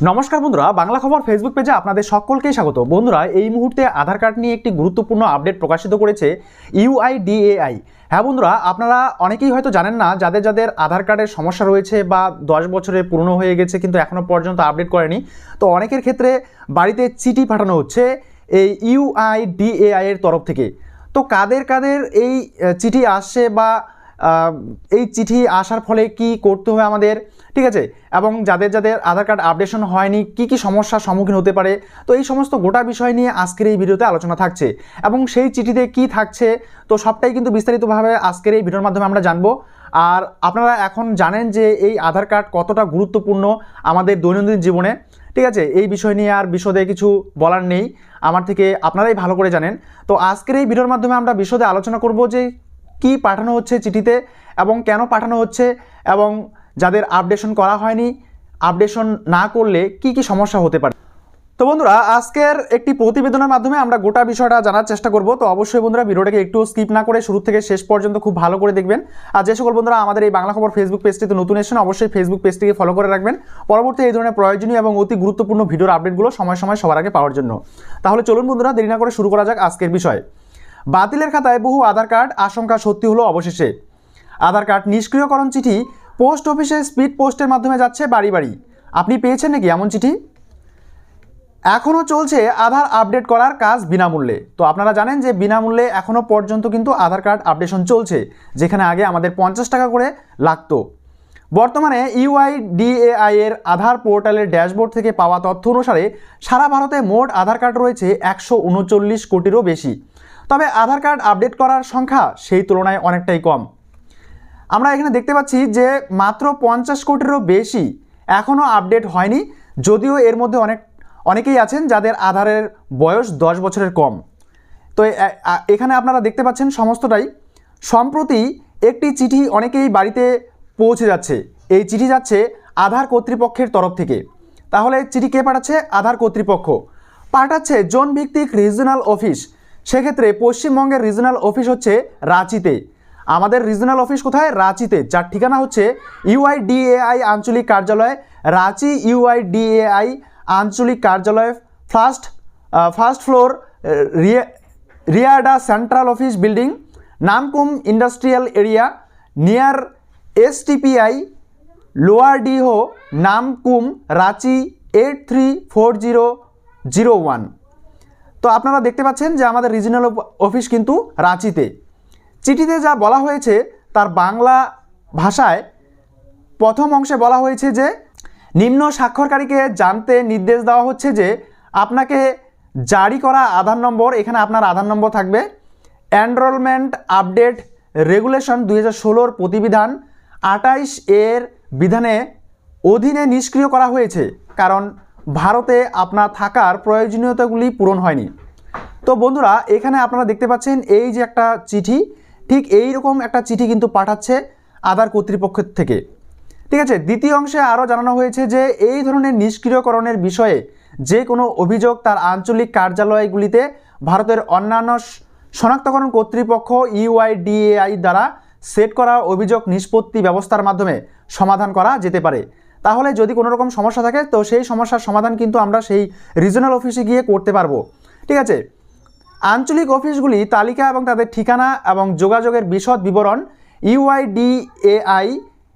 নমস্কার বন্ধুরা, বাংলা খবর ফেসবুক পেজে আপনাদের সকলকেই স্বাগত। বন্ধুরা, এই মুহূর্তে আধার কার্ড নিয়ে একটি গুরুত্বপূর্ণ আপডেট প্রকাশিত করেছে ইউআইডিএআই। হ্যাঁ বন্ধুরা, আপনারা অনেকেই হয়তো জানেন না, যাদের যাদের আধার কার্ডের সমস্যা রয়েছে বা 10 বছরের পুরনো হয়ে গেছে কিন্তু এখনও পর্যন্ত আপডেট করেনি, তো অনেকের ক্ষেত্রে বাড়িতে চিঠি পাঠানো হচ্ছে এই ইউআইডিএআই এর তরফ থেকে। তো কাদের কাদের এই চিঠি আসছে বা এই চিঠি আসার ফলে কি করতে হবে আমাদের, ঠিক আছে, এবং যাদের যাদের আধার কার্ড আপডেশন হয়নি কি কি সমস্যার সম্মুখীন হতে পারে, তো এই সমস্ত গোটা বিষয় নিয়ে আজকের এই ভিডিওতে আলোচনা থাকছে এবং সেই চিঠিতে কি থাকছে তো সবটাই কিন্তু বিস্তারিতভাবে আজকের এই ভিডিওর মাধ্যমে আমরা জানবো। আর আপনারা এখন জানেন যে এই আধার কার্ড কতটা গুরুত্বপূর্ণ আমাদের দৈনন্দিন জীবনে, ঠিক আছে, এই বিষয় নিয়ে আর বিশদে কিছু বলার নেই, আমার থেকে আপনারাই ভালো করে জানেন। তো আজকের এই ভিডিওর মাধ্যমে আমরা বিশদে আলোচনা করব যে কি পাঠানো হচ্ছে চিঠিতে এবং কেন পাঠানো হচ্ছে, এবং যাদের আপডেশন করা হয়নি, আপডেশন না করলে কি কি সমস্যা হতে পারে। তো বন্ধুরা, আজকের একটি প্রতিবেদনের মাধ্যমে আমরা গোটা বিষয়টা জানার চেষ্টা করব। তো অবশ্যই বন্ধুরা ভিডিওটাকে একটু স্কিপ না করে শুরু থেকে শেষ পর্যন্ত খুব ভালো করে দেখবেন। আর যে সকল বন্ধুরা আমাদের এই বাংলা খবর ফেসবুক পেজটিতে নতুন এসেছেন, অবশ্যই ফেসবুক পেজটিকে ফলো করে রাখবেন পরবর্তী এই ধরনের প্রয়োজনীয় এবং অতি গুরুত্বপূর্ণ ভিডিওর আপডেটগুলো সময় সময় সবার আগে পাওয়ার জন্য। তাহলে চলুন বন্ধুরা, দেরি না করে শুরু করা যাক আজকের বিষয়। বাতিলের খাতায় বহু আধার কার্ড, আশঙ্কা সত্যি হলো অবশেষে। আধার কার্ড নিষ্ক্রিয়করণ চিঠি পোস্ট অফিসে স্পিড পোস্টের মাধ্যমে যাচ্ছে বাড়ি বাড়ি। আপনি পেয়েছেন নাকি এমন চিঠি? এখনও চলছে আধার আপডেট করার কাজ বিনামূল্যে। তো আপনারা জানেন যে বিনামূল্যে এখনও পর্যন্ত কিন্তু আধার কার্ড আপডেশন চলছে, যেখানে আগে আমাদের 50 টাকা করে লাগতো। বর্তমানে ইউআইডিএআই এর আধার পোর্টালের ড্যাশবোর্ড থেকে পাওয়া তথ্য অনুসারে সারা ভারতে মোট আধার কার্ড রয়েছে 139 কোটিরও বেশি। তবে আধার কার্ড আপডেট করার সংখ্যা সেই তুলনায় অনেকটাই কম। আমরা এখানে দেখতে পাচ্ছি যে মাত্র 50 কোটিরও বেশি এখনও আপডেট হয়নি, যদিও এর মধ্যে অনেকেই আছেন যাদের আধারের বয়স 10 বছরের কম। তো এখানে আপনারা দেখতে পাচ্ছেন সমস্তটাই। সম্প্রতি একটি চিঠি অনেকেই বাড়িতে পৌঁছে যাচ্ছে। এই চিঠি যাচ্ছে আধার কর্তৃপক্ষের তরফ থেকে। তাহলে চিঠি কে পাঠাচ্ছে? আধার কর্তৃপক্ষ পাঠাচ্ছে জোন ভিত্তিক রিজনাল অফিস। সেক্ষেত্রে পশ্চিমবঙ্গের রিজনাল অফিস হচ্ছে রাঁচিতে। আমাদের রিজনাল অফিস কোথায়? রাঁচিতে, যার ঠিকানা হচ্ছে ইউআইডিএআই আঞ্চলিক কার্যালয়, রাঁচি ইউআইডিএআই আঞ্চলিক কার্যালয়, first floor, RIADA central office building, Namkum industrial area, near STPI, lower Diho, Namkum, Ranchi 834001। তো আপনারা দেখতে পাচ্ছেন যে আমাদের রিজনাল অফিস কিন্তু রাঁচিতে। চিঠিতে যা বলা হয়েছে তার বাংলা ভাষায় প্রথম অংশে বলা হয়েছে যে নিম্ন স্বাক্ষরকারীকে জানতে নির্দেশ দেওয়া হচ্ছে যে আপনাকে জারি করা আধার নম্বর, এখানে আপনার আধার নম্বর থাকবে, এনরোলমেন্ট আপডেট রেগুলেশন 2016 প্রতিবিধান 28 এর বিধানে অধীনে নিষ্ক্রিয় করা হয়েছে, কারণ ভারতে আপনার থাকার প্রয়োজনীয়তাগুলি পূরণ হয়নি। তো বন্ধুরা, এখানে আপনারা দেখতে পাচ্ছেন এই যে একটা চিঠি, ঠিক এই রকম একটা চিঠি কিন্তু পাঠাচ্ছে আধার কর্তৃপক্ষের থেকে, ঠিক আছে। দ্বিতীয় অংশে আরও জানানো হয়েছে যে এই ধরনের নিষ্ক্রিয়করণের বিষয়ে যে কোনো অভিযোগ তার আঞ্চলিক কার্যালয়গুলিতে ভারতের অন্যান্য শনাক্তকরণ কর্তৃপক্ষ ইউআইডিএআই দ্বারা সেট করা অভিযোগ নিষ্পত্তি ব্যবস্থার মাধ্যমে সমাধান করা যেতে পারে। তাহলে যদি কোনো রকম সমস্যা থাকে তো সেই সমস্যার সমাধান কিন্তু আমরা সেই রিজনাল অফিসে গিয়ে করতে পারবো, ঠিক আছে। আঞ্চলিক অফিসগুলি তালিকা এবং তাদের ঠিকানা এবং যোগাযোগের বিশদ বিবরণ ইউআইডিএআই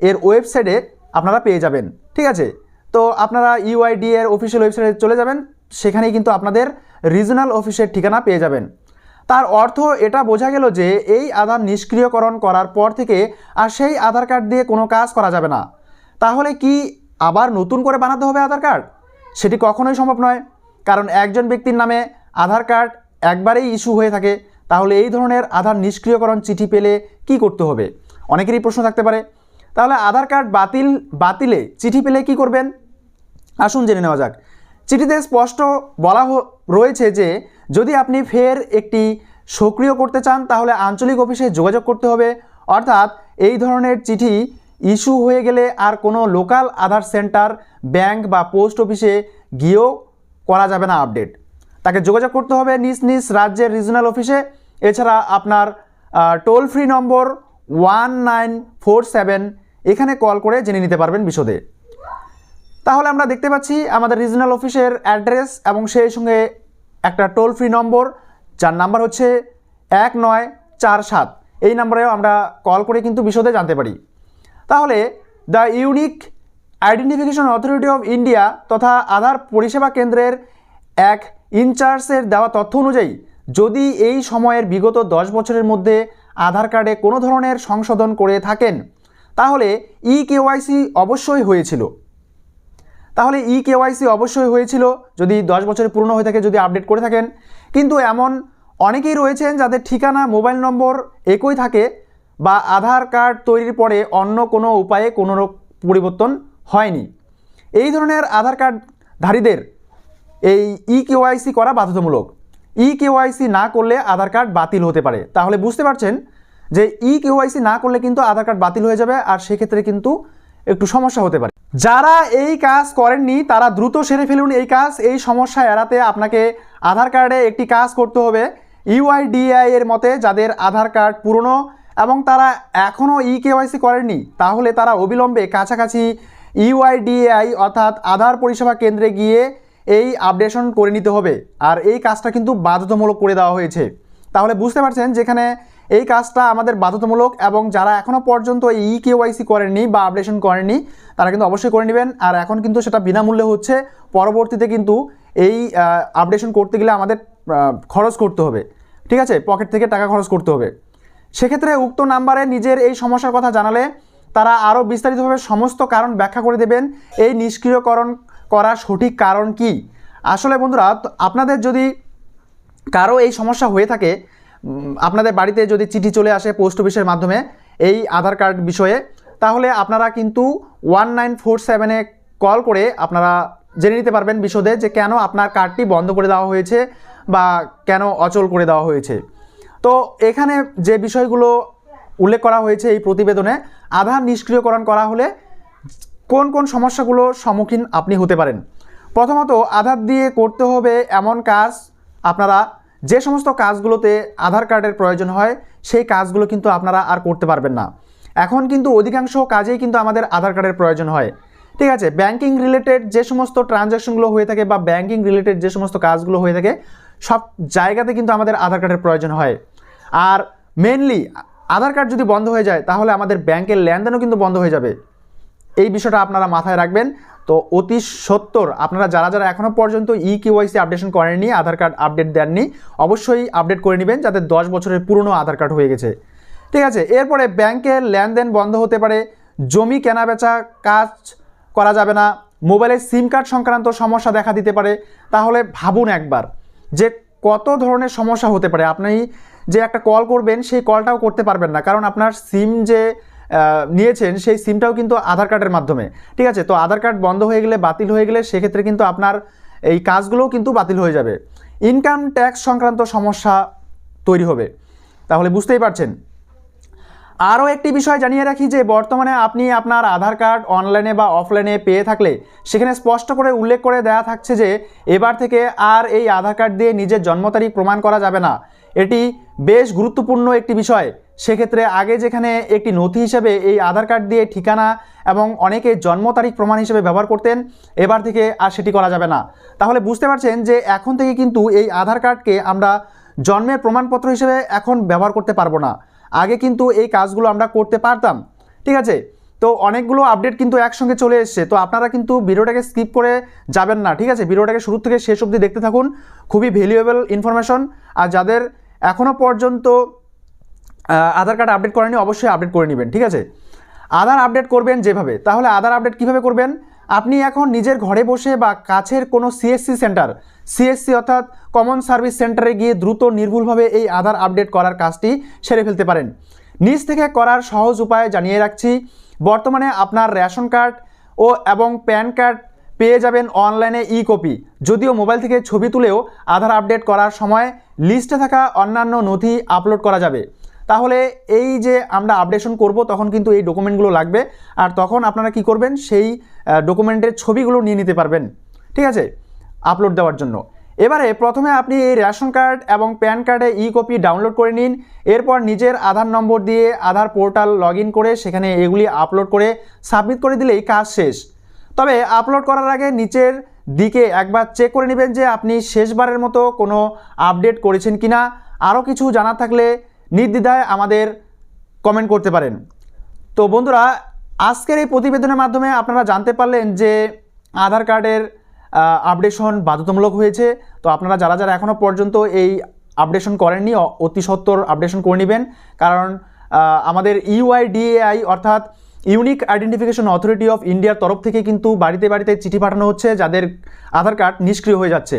এর ওয়েবসাইটে আপনারা পেয়ে যাবেন, ঠিক আছে। তো আপনারা ইউআইডি এর অফিসিয়াল ওয়েবসাইটে চলে যাবেন, সেখানেই কিন্তু আপনাদের রিজনাল অফিসের ঠিকানা পেয়ে যাবেন। তার অর্থ এটা বোঝা গেল যে এই আধার নিষ্ক্রিয়করণ করার পর থেকে আর সেই আধার কার্ড দিয়ে কোনো কাজ করা যাবে না। তাহলে কি আবার নতুন করে বানাতে হবে আধার কার্ড? সেটি কখনোই সম্ভব নয়, কারণ একজন ব্যক্তির নামে আধার কার্ড একবারেই ইস্যু হয়ে থাকে। তাহলে এই ধরনের আধার নিষ্ক্রিয়করণ চিঠি পেলে কি করতে হবে? অনেকেরই প্রশ্ন থাকতে পারে। তাহলে আধার কার্ড বাতিলে চিঠি পেলে কি করবেন? আসুন জেনে নেওয়া যাক। চিঠিতে স্পষ্ট বলা রয়েছে যে যদি আপনি ফের একটি সক্রিয় করতে চান তাহলে আঞ্চলিক অফিসে যোগাযোগ করতে হবে। অর্থাৎ এই ধরনের চিঠি ইস্যু হয়ে গেলে আর কোনো লোকাল আধার সেন্টার, ব্যাংক বা পোস্ট অফিসে গিয়েও করা যাবে না আপডেট। তাকে যোগাযোগ করতে হবে নিজ নিজ রাজ্যের রিজনাল অফিসে। এছাড়া আপনার টোল ফ্রি নম্বর 1947 এখানে কল করে জেনে নিতে পারবেন বিশদে। তাহলে আমরা দেখতে পাচ্ছি আমাদের রিজনাল অফিসের অ্যাড্রেস এবং সেই সঙ্গে একটা টোল ফ্রি নম্বর, যার নাম্বার হচ্ছে 1947। এই নাম্বারেও আমরা কল করে কিন্তু বিশদে জানতে পারি। তাহলে the unique identification authority of India তথা আধার পরিষেবা কেন্দ্রের এক ইনচার্জের দেওয়া তথ্য অনুযায়ী যদি এই সময়ের বিগত 10 বছরের মধ্যে আধার কার্ডে কোনো ধরনের সংশোধন করে থাকেন তাহলে কেওয়াইসি অবশ্যই হয়েছিল। তাহলে কেওয়াইসি অবশ্যই হয়েছিল যদি 10 বছরের পুরনো হয়ে থাকে, যদি আপডেট করে থাকেন। কিন্তু এমন অনেকেই রয়েছেন যাদের ঠিকানা, মোবাইল নম্বর একই থাকে বা আধার কার্ড তৈরির পরে অন্য কোনো উপায়ে কোনো পরিবর্তন হয়নি। এই ধরনের আধার কার্ডধারীদের এই কেওয়াইসি করা বাধ্যতামূলক। কেওয়াইসি না করলে আধার কার্ড বাতিল হতে পারে। তাহলে বুঝতে পারছেন যে কেওয়াইসি না করলে কিন্তু আধার কার্ড বাতিল হয়ে যাবে, আর সেক্ষেত্রে কিন্তু একটু সমস্যা হতে পারে। যারা এই কাজ করেননি তারা দ্রুত সেরে ফেলুন এই কাজ। এই সমস্যা এড়াতে আপনাকে আধার কার্ডে একটি কাজ করতে হবে ইউআইডিএআই এর মতে। যাদের আধার কার্ড পুরনো এবং তারা এখনও কেওয়াইসি করেননি তাহলে তারা অবিলম্বে কাছাকাছি ইউআইডিএআই অর্থাৎ আধার পরিষেবা কেন্দ্রে গিয়ে এই আপডেশন করে নিতে হবে। আর এই কাজটা কিন্তু বাধ্যতামূলক করে দেওয়া হয়েছে। তাহলে বুঝতে পারছেন যেখানে এই কাজটা আমাদের বাধ্যতামূলক, এবং যারা এখনও পর্যন্ত কেওয়াইসি করেননি বা আপডেশন করেননি তারা কিন্তু অবশ্যই করে নেবেন। আর এখন কিন্তু সেটা বিনামূল্যে হচ্ছে। পরবর্তীতে কিন্তু এই আপডেশন করতে গেলে আমাদের খরচ করতে হবে, ঠিক আছে, পকেট থেকে টাকা খরচ করতে হবে। সেক্ষেত্রে উক্ত নাম্বারে নিজের এই সমস্যার কথা জানালে তারা আরও বিস্তারিতভাবে সমস্ত কারণ ব্যাখ্যা করে দেবেন। এই নিষ্ক্রিয়করণ করার সঠিক কারণ কি। আসলে বন্ধুরা, আপনাদের যদি কারো এই সমস্যা হয়ে থাকে, আপনাদের বাড়িতে যদি চিঠি চলে আসে পোস্ট অফিসের মাধ্যমে এই আধার কার্ড বিষয়ে, তাহলে আপনারা কিন্তু 1947-এ কল করে আপনারা জেনে নিতে পারবেন বিশদে যে কেন আপনার কার্ডটি বন্ধ করে দেওয়া হয়েছে বা কেন অচল করে দেওয়া হয়েছে। তো এখানে যে বিষয়গুলো উল্লেখ করা হয়েছে এই প্রতিবেদনে, আধার নিষ্ক্রিয়করণ করা হলে কোন কোন সমস্যাগুলোর সম্মুখীন আপনি হতে পারেন। প্রথমত, আধার দিয়ে করতে হবে এমন কাজ, আপনারা যে সমস্ত কাজগুলোতে আধার কার্ডের প্রয়োজন হয় সেই কাজগুলো কিন্তু আপনারা আর করতে পারবেন না। এখন কিন্তু অধিকাংশ কাজেই কিন্তু আমাদের আধার কার্ডের প্রয়োজন হয়, ঠিক আছে। ব্যাংকিং রিলেটেড যে সমস্ত ট্রানজ্যাকশনগুলো হয়ে থাকে বা ব্যাংকিং রিলেটেড যে সমস্ত কাজগুলো হয়ে থাকে সব জায়গাতে কিন্তু আমাদের আধার কার্ডের প্রয়োজন হয়। আর মেনলি আধার কার্ড যদি বন্ধ হয়ে যায় তাহলে আমাদের ব্যাংকের লেনদেনও কিন্তু বন্ধ হয়ে যাবে। এই বিষয়টা আপনারা মাথায় রাখবেন। তো অতি সত্বর আপনারা যারা যারা এখনও পর্যন্ত কেওয়াইসি আপডেশন করেননি, আধার কার্ড আপডেট দেননি, অবশ্যই আপডেট করে নেবেন যাদের 10 বছরের পুরনো আধার কার্ড হয়ে গেছে, ঠিক আছে। এরপরে ব্যাংকের লেনদেন বন্ধ হতে পারে, জমি কেনাবেচা কাজ করা যাবে না, মোবাইলের সিম কার্ড সংক্রান্ত সমস্যা দেখা দিতে পারে। তাহলে ভাবুন একবার যে কত ধরনের সমস্যা হতে পারে। আপনি যে একটা কল করবেন সেই কলটাও করতে পারবেন না, কারণ আপনার সিম যে নিয়েছেন সেই সিমটাও কিন্তু আধার কার্ডের মাধ্যমে, ঠিক আছে। তো আধার কার্ড বন্ধ হয়ে গেলে, বাতিল হয়ে গেলে সেক্ষেত্রে কিন্তু আপনার এই কাজগুলোও কিন্তু বাতিল হয়ে যাবে। ইনকাম ট্যাক্স সংক্রান্ত সমস্যা তৈরি হবে। তাহলে বুঝতেই পারছেন। আরও একটি বিষয় জানিয়ে রাখি যে বর্তমানে আপনি আপনার আধার কার্ড অনলাইনে বা অফলাইনে পেয়ে থাকলে সেখানে স্পষ্ট করে উল্লেখ করে দেওয়া থাকছে যে এবার থেকে আর এই আধার কার্ড দিয়ে নিজের জন্ম তারিখ প্রমাণ করা যাবে না। এটি বেশ গুরুত্বপূর্ণ একটি বিষয়। সেক্ষেত্রে আগে যেখানে একটি নথি হিসেবে এই আধার কার্ড দিয়ে ঠিকানা এবং অনেকে জন্ম তারিখ প্রমাণ হিসেবে ব্যবহার করতেন, এবার থেকে আর সেটি করা যাবে না। তাহলে বুঝতে পারছেন যে এখন থেকে কিন্তু এই আধার কার্ডকে আমরা জন্মের প্রমাণপত্র হিসেবে এখন ব্যবহার করতে পারবো না। আগে কিন্তু এই কাজগুলো আমরা করতে পারতাম, ঠিক আছে। তো অনেকগুলো আপডেট কিন্তু একসঙ্গে চলে এসছে। তো আপনারা কিন্তু ভিডিওটাকে স্কিপ করে যাবেন না, ঠিক আছে। ভিডিওটাকে শুরু থেকে শেষ অবধি দেখতে থাকুন, খুবই ভ্যালুয়েবল ইনফরমেশন। আর যাদের এখনও পর্যন্ত আধার কার্ড আপডেট করেনি অবশ্যই আপডেট করে নেবেন, ঠিক আছে। আধার আপডেট করবেন যেভাবে, তাহলে আধার আপডেট কিভাবে করবেন? আপনি এখন নিজের ঘরে বসে বা কাছের কোনো সিএসসি সেন্টার, সিএসসি অর্থাৎ কমন সার্ভিস সেন্টারে গিয়ে দ্রুত নির্ভুলভাবে এই আধার আপডেট করার কাজটি সেরে ফেলতে পারেন। নিজ থেকে করার সহজ উপায় জানিয়ে রাখছি। বর্তমানে আপনার রেশন কার্ড এবং প্যান কার্ড পেয়ে যাবেন অনলাইনে কপি। যদিও মোবাইল থেকে ছবি তুলেও আধার আপডেট করার সময় লিস্টে থাকা অন্যান্য নথি আপলোড করা যাবে। তাহলে এই যে আমরা আপডেশন করব তখন কিন্তু এই ডকুমেন্টগুলো লাগবে, আর তখন আপনারা কি করবেন, সেই ডকুমেন্টের ছবিগুলো নিয়ে নিতে পারবেন, ঠিক আছে, আপলোড দেওয়ার জন্য। এবারে প্রথমে আপনি এই রেশন কার্ড এবং প্যান কার্ডে কপি ডাউনলোড করে নিন। এরপর নিজের আধার নম্বর দিয়ে আধার পোর্টাল লগ ইন করে সেখানে এগুলি আপলোড করে সাবমিট করে দিলেই কাজ শেষ। তবে আপলোড করার আগে নিচের দিকে একবার চেক করে নেবেন যে আপনি শেষবারের মতো কোনো আপডেট করেছেন কিনা। আরও কিছু জানার থাকলে নির্দ্বিধায় আমাদের কমেন্ট করতে পারেন। তো বন্ধুরা, আজকের এই প্রতিবেদনের মাধ্যমে আপনারা জানতে পারলেন যে আধার কার্ডের আপডেশন বাধ্যতামূলক হয়েছে। তো আপনারা যারা যারা এখনও পর্যন্ত এই আপডেশন করেননি অতি সত্বর আপডেশন করে নেবেন, কারণ আমাদের ইউআইডিএআই অর্থাৎ ইউনিক আইডেন্টিফিকেশন অথরিটি অফ ইন্ডিয়ার তরফ থেকে কিন্তু বাড়িতে বাড়িতে চিঠি পাঠানো হচ্ছে যাদের আধার কার্ড নিষ্ক্রিয় হয়ে যাচ্ছে।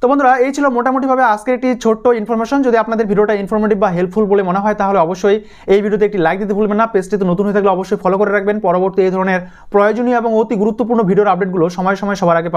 তো বন্ধুরা, এই ছিল মোটামুটিভাবে আজকের একটি ছোট্ট ইনফরমেশন। যদি আপনাদের ভিডিওটা ইনফরমেটিভ বা হেল্পফুল বলে মনে হয় তাহলে অবশ্যই এই ভিডিওতে একটি লাইক দিতে ভুলবেন না। পেজটিতে নতুন হয়ে থাকলে অবশ্যই ফলো করে রাখবেন। পরবর্তী এই ধরনের প্রয়োজনীয় এবং অতি গুরুত্বপূর্ণ ভিডিওর আপডেটগুলো সময় সময় সবার আগে